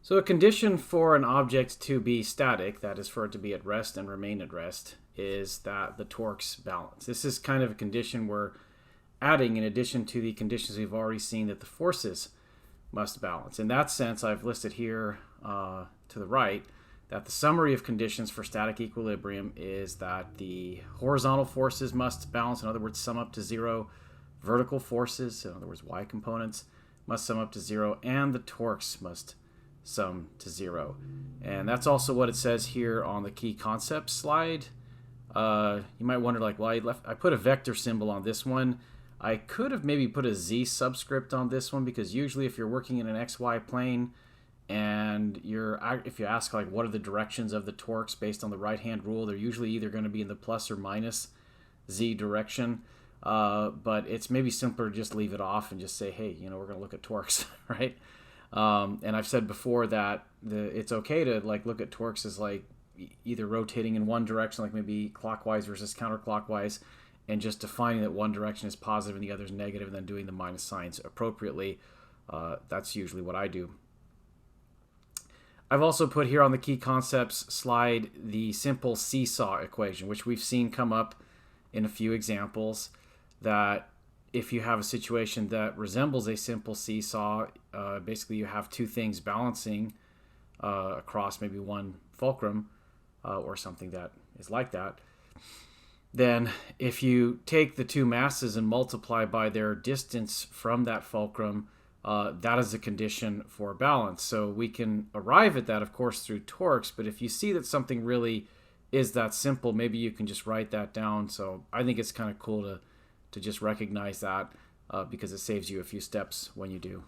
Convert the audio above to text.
So a condition for an object to be static, that is for it to be at rest and remain at rest, is that the torques balance. This is kind of a condition we're adding in addition to the conditions we've already seen that the forces must balance. In that sense, I've listed here to the right that the summary of conditions for static equilibrium is that the horizontal forces must balance, in other words, sum up to zero. Vertical forces, in other words, y components, must sum up to zero, and the torques must sum to zero. And that's also what it says here on the key concepts slide. You might wonder, like, well, I put a vector symbol on this one. I could have maybe put a z subscript on this one, because usually if you're working in an xy plane and if you ask, like, what are the directions of the torques based on the right hand rule, they're usually either going to be in the plus or minus z direction. But it's maybe simpler to just leave it off and just say, hey, we're going to look at torques, right? And I've said before that it's okay to look at torques as either rotating in one direction, like maybe clockwise versus counterclockwise, and just defining that one direction is positive and the other is negative, and then doing the minus signs appropriately. That's usually what I do. I've also put here on the key concepts slide the simple seesaw equation, which we've seen come up in a few examples, that if you have a situation that resembles a simple seesaw, basically you have two things balancing across maybe one fulcrum or something that is like that, then if you take the two masses and multiply by their distance from that fulcrum, that is a condition for balance. So we can arrive at that, of course, through torques, but if you see that something really is that simple, maybe you can just write that down. So I think it's kind of cool to just recognize that because it saves you a few steps when you do.